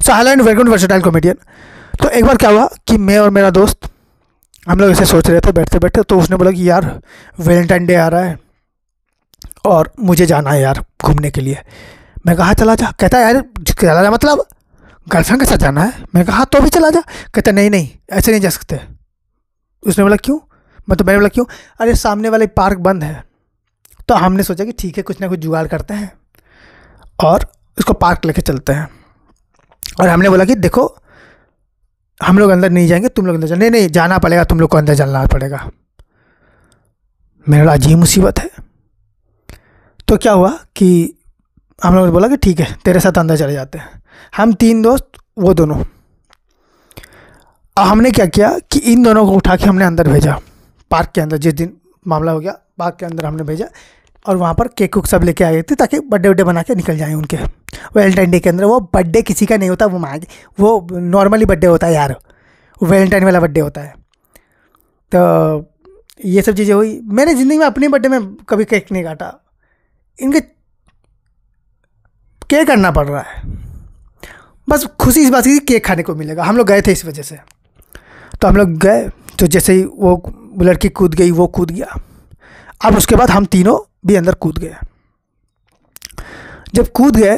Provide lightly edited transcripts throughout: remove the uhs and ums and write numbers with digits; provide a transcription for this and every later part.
So hello and welcome to versatile comedian. तो एक बार क्या हुआ कि मैं और मेरा दोस्त हम लोग ऐसे सोच रहे थे बैठते बैठे, तो उसने बोला कि यार वैलेंटाइन डे आ रहा है और मुझे जाना है यार घूमने के लिए। मैं कहा चला जा। कहता है यार चला जा मतलब गर्लफ्रेंड के साथ जाना है। मैं कहा तो भी चला जा। कहता नहीं नहीं ऐसे नहीं जा सकते। उसने बोला क्यों? मैंने बोला क्यों? अरे सामने वाले पार्क बंद है। तो हमने सोचा कि ठीक है कुछ ना कुछ जुगाड़ करते हैं और उसको पार्क लेके चलते हैं। और हमने बोला कि देखो हम लोग अंदर नहीं जाएंगे, तुम लोग अंदर नहीं नहीं जाना पड़ेगा, तुम लोग को अंदर चलना पड़ेगा। मेरा अजीब मुसीबत है। तो क्या हुआ कि हम लोगों ने बोला कि ठीक है तेरे साथ अंदर चले जाते हैं। हम तीन दोस्त वो दोनों। और हमने क्या किया कि इन दोनों को उठा के हमने अंदर भेजा पार्क के अंदर। जिस दिन मामला हो गया पार्क के अंदर हमने भेजा और वहाँ पर केक कुक सब लेके आए थे ताकि बर्थडे वड्डे बना के निकल जाएँ उनके। वैलेंटाइन डे के अंदर वो बर्थडे किसी का नहीं होता, वो नॉर्मली बर्थडे होता है यार, वैलेंटाइन वाला बर्थडे होता है। तो ये सब चीज़ें हुई। मैंने ज़िंदगी में अपने बर्थडे में कभी केक नहीं काटा, इनके केक करना पड़ रहा है। बस खुशी इस बात की केक खाने को मिलेगा। हम लोग गए थे इस वजह से। तो हम लोग गए तो जैसे ही वो लड़की कूद गई वो कूद गया। अब उसके बाद हम तीनों भी अंदर कूद गए। जब कूद गए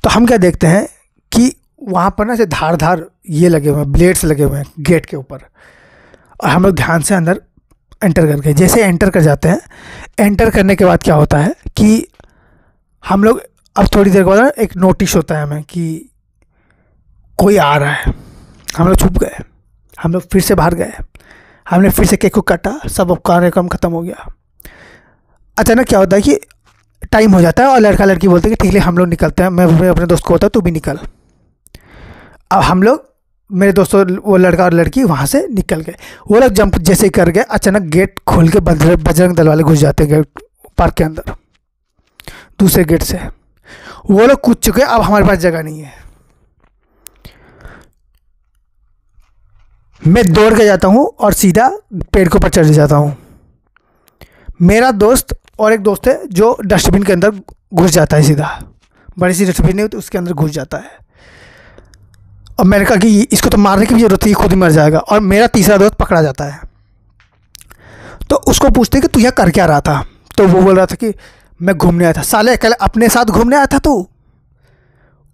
तो हम क्या देखते हैं कि वहाँ पर ना से धार धार ये लगे हुए हैं, ब्लेड्स लगे हुए हैं गेट के ऊपर। और हम लोग ध्यान से अंदर एंटर कर गए। जैसे एंटर कर जाते हैं, एंटर करने के बाद क्या होता है कि हम लोग अब थोड़ी देर के बाद एक नोटिस होता है हमें कि कोई आ रहा है। हम लोग छुप गए। हम लोग फिर से बाहर गए। हमने फिर से केक को काटा, सब कार्यक्रम ख़त्म हो गया। अचानक क्या होता है कि टाइम हो जाता है और लड़का लड़की बोलते हैं कि ठीक है हम लोग निकलते हैं। मैं अपने दोस्त को होता है तू भी निकल। अब हम लोग मेरे दोस्तों वो लड़का और लड़की वहाँ से निकल गए। वो लोग जंप जैसे ही कर गए अचानक गेट खोल के बजरंग दल वाले घुस जाते हैं पार्क के अंदर दूसरे गेट से। वो लोग कूद चुके। अब हमारे पास जगह नहीं है। मैं दौड़ के जाता हूँ और सीधा पेड़ के ऊपर चढ़ जाता हूँ। मेरा दोस्त और एक दोस्त है जो डस्टबिन के अंदर घुस जाता है सीधा। बड़ी सी डस्टबिन नहीं होती उसके अंदर घुस जाता है। और मैंने कहा कि इसको तो मारने की भी जरूरत है, खुद ही मर जाएगा। और मेरा तीसरा दोस्त पकड़ा जाता है। तो उसको पूछते कि तू यहाँ कर क्या रहा था? तो वो बोल रहा था कि मैं घूमने आया था। साले कल अपने साथ घूमने आया था तू?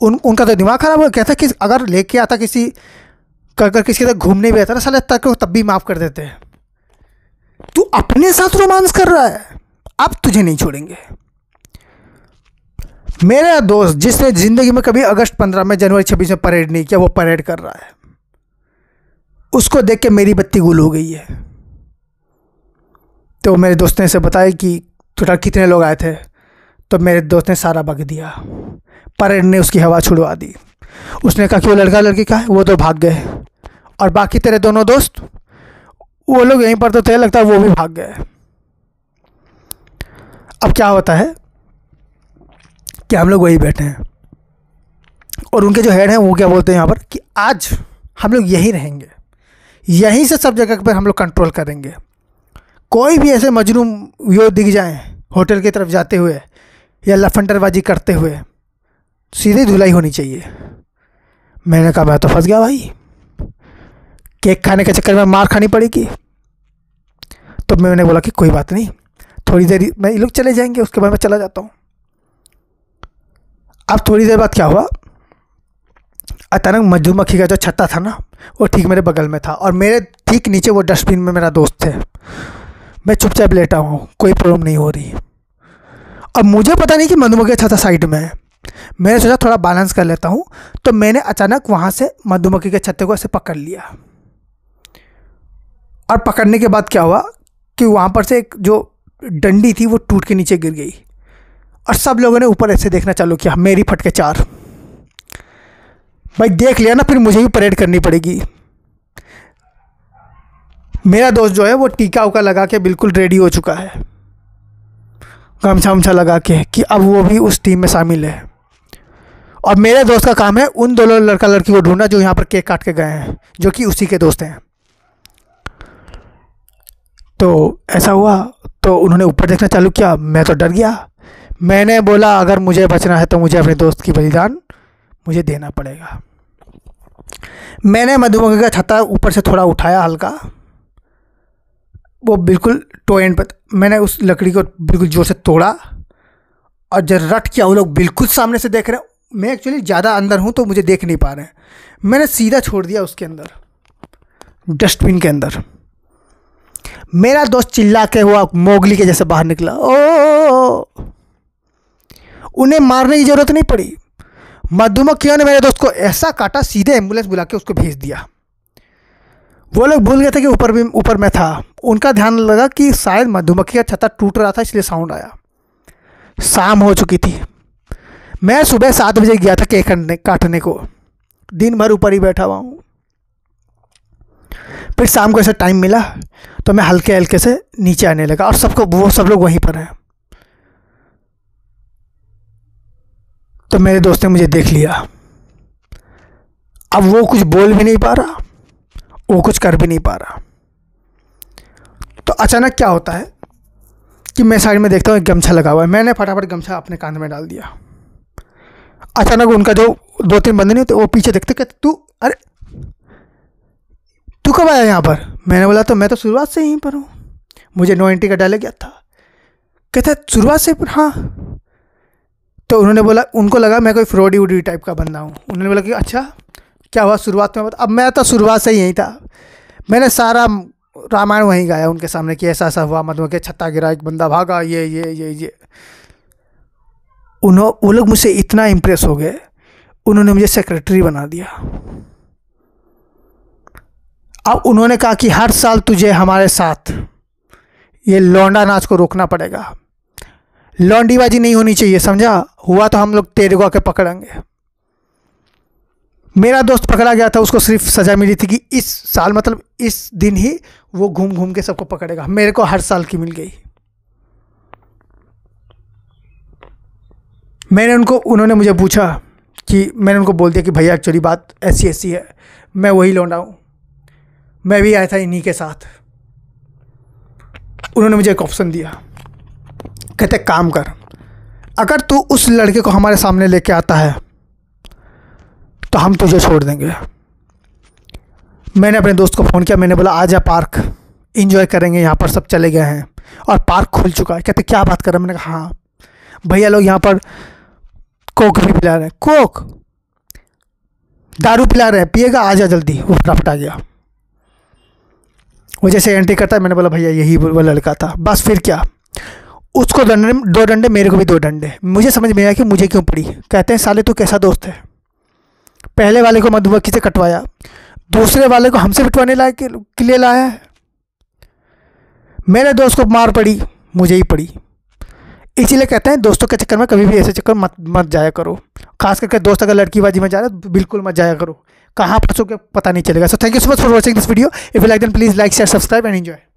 उनका तो दिमाग खराब हो। कहता कि अगर लेके आता किसी कर किसी के साथ घूमने भी आता ना साले तब भी माफ़ कर देते हैं। तू अपने साथ रोमांस कर रहा है, अब तुझे नहीं छोड़ेंगे। मेरा दोस्त जिसने जिंदगी में कभी अगस्त 15 में जनवरी 26 में परेड नहीं किया वो परेड कर रहा है। उसको देख के मेरी बत्ती गुल हो गई है। तो मेरे दोस्त ने से बताया कि टोटल कितने लोग आए थे। तो मेरे दोस्त ने सारा बग दिया। परेड ने उसकी हवा छुड़वा दी। उसने कहा कि वो लड़का लड़की का है, वो तो भाग गए। और बाकी तेरे दोनों दोस्त वो लोग यहीं पर तो थे, लगता है वो भी भाग गए। अब क्या होता है कि हम लोग वही बैठे हैं और उनके जो हेड हैं वो क्या बोलते हैं यहाँ पर कि आज हम लोग यहीं रहेंगे, यहीं से सब जगह पर हम लोग कंट्रोल करेंगे। कोई भी ऐसे मजनू यो दिख जाए होटल की तरफ जाते हुए या लफंडरबाजी करते हुए, सीधे धुलाई होनी चाहिए। मैंने कहा मैं तो फंस गया भाई, केक खाने के चक्कर में मार खानी पड़ेगी। तो मैंने बोला कि कोई बात नहीं, थोड़ी देर में ये लोग चले जाएंगे, उसके बाद मैं चला जाता हूँ। अब थोड़ी देर बाद क्या हुआ, अचानक मधुमक्खी का जो छत्ता था ना वो ठीक मेरे बगल में था और मेरे ठीक नीचे वो डस्टबिन में मेरा दोस्त थे। मैं चुपचाप लेटा हूँ, कोई प्रॉब्लम नहीं हो रही। अब मुझे पता नहीं कि मधुमक्खी का छत्ता साइड में है। मैंने सोचा थोड़ा बैलेंस कर लेता हूँ। तो मैंने अचानक वहाँ से मधुमक्खी के छत्ते को ऐसे पकड़ लिया। और पकड़ने के बाद क्या हुआ कि वहाँ पर से एक जो डंडी थी वो टूट के नीचे गिर गई और सब लोगों ने ऊपर ऐसे देखना चालू किया। मेरी फटके 4। भाई देख लिया ना, फिर मुझे भी परेड करनी पड़ेगी। मेरा दोस्त जो है वो टीका उका लगा के बिल्कुल रेडी हो चुका है, गमछा वमछा लगा के कि अब वो भी उस टीम में शामिल है। और मेरे दोस्त का काम है उन दोनों लड़का लड़की को ढूंढना जो यहाँ पर केक काट के गए हैं, जो कि उसी के दोस्त हैं। तो ऐसा हुआ तो उन्होंने ऊपर देखना चालू किया। मैं तो डर गया। मैंने बोला अगर मुझे बचना है तो मुझे अपने दोस्त की बलिदान मुझे देना पड़ेगा। मैंने मधुमक्खी का छत्ता ऊपर से थोड़ा उठाया हल्का, वो बिल्कुल टो एंड पर, मैंने उस लकड़ी को बिल्कुल जोर से तोड़ा और जब रट किया, वो लोग बिल्कुल सामने से देख रहे हैं। मैं एक्चुअली ज़्यादा अंदर हूँ तो मुझे देख नहीं पा रहे हैं। मैंने सीधा छोड़ दिया उसके अंदर, डस्टबिन के अंदर। मेरा दोस्त चिल्ला के हुआ मोगली के जैसे बाहर निकला। ओ, उन्हें मारने की ज़रूरत नहीं पड़ी। मधुमक्खियों ने मेरे दोस्त को ऐसा काटा, सीधे एम्बुलेंस बुला के उसको भेज दिया। वो लोग भूल गए थे कि ऊपर मैं था। उनका ध्यान लगा कि शायद मधुमक्खी का छत्ता टूट रहा था, इसलिए साउंड आया। शाम हो चुकी थी। मैं सुबह 7 बजे गया था केक काटने को। दिन भर ऊपर ही बैठा हुआ हूँ। फिर शाम को ऐसा टाइम मिला तो मैं हल्के हल्के से नीचे आने लगा और सब लोग वहीं पर हैं। तो मेरे दोस्त ने मुझे देख लिया। अब वो कुछ बोल भी नहीं पा रहा, वो कुछ कर भी नहीं पा रहा। तो अचानक क्या होता है कि मैं साइड में देखता हूँ एक गमछा लगा हुआ है। मैंने फटाफट गमछा अपने कांध में डाल दिया। अचानक उनका जो 2-3 बंदे नहीं होते, वो पीछे देखते कहते तू कब आया यहाँ पर? मैंने बोला तो मैं तो शुरुआत से यहीं पर हूँ, मुझे नो एंट्री का डायलॉग गया था। कहते शुरुआत से? हाँ। तो उन्होंने बोला, उनको लगा मैं कोई फ्रॉडी वूडी टाइप का बंदा हूँ। उन्होंने बोला कि अच्छा क्या हुआ शुरुआत में? अब मैं तो शुरुआत से ही यहीं था। मैंने सारा रामायण वहीं गाया उनके सामने कि ऐसा ऐसा हुआ, मधुमक्खी छत्ता गिरा, एक बंदा भागा, ये। वो लोग मुझसे इतना इम्प्रेस हो गए, उन्होंने मुझे सेक्रेटरी बना दिया। अब उन्होंने कहा कि हर साल तुझे हमारे साथ ये लौंडा नाच को रोकना पड़ेगा, लौंडीबाजी नहीं होनी चाहिए, समझा? हुआ तो हम लोग तेरे को आके पकड़ेंगे। मेरा दोस्त पकड़ा गया था, उसको सिर्फ सज़ा मिली थी कि इस साल, मतलब इस दिन ही वो घूम घूम के सबको पकड़ेगा। मेरे को हर साल की मिल गई। उन्होंने मुझे पूछा कि, मैंने उनको बोल दिया कि भैया एक्चुअली बात ऐसी ऐसी है, मैं वही लौंडा हूँ, मैं भी आया था इन्हीं के साथ। उन्होंने मुझे एक ऑप्शन दिया, कहते काम कर, अगर तू उस लड़के को हमारे सामने लेके आता है तो हम तुझे छोड़ देंगे। मैंने अपने दोस्त को फ़ोन किया, मैंने बोला आजा पार्क एंजॉय करेंगे, यहाँ पर सब चले गए हैं और पार्क खुल चुका है। कहते क्या बात कर रहे हैं? मैंने कहा हाँ भैया लोग यहाँ पर कोक भी पिला रहे हैं, कोक दारू पिला रहे हैं, पिएगा? आजा जल्दी। वो फटाफट आ गया। वो जैसे एंट्री करता है, मैंने बोला भैया यही वो लड़का था। बस फिर क्या, उसको 2 डंडे, मेरे को भी 2 डंडे। मुझे समझ में आया कि मुझे क्यों पड़ी। कहते हैं साले तू कैसा दोस्त है, पहले वाले को मधुमक्खी से कटवाया, दूसरे वाले को हमसे पिटवाने के लिए लाया है। मेरे दोस्त को मार पड़ी, मुझे ही पड़ी। इसीलिए कहते हैं दोस्तों के चक्कर में कभी भी ऐसे चक्कर मत जाया करो। खास करके दोस्त अगर लड़कीबाजी में जा रहे हैं बिल्कुल मत जाया करो, कहाँ फंसोगे पता नहीं चलेगा। So thank you so much for watching this video. If you like then please like share subscribe and enjoy.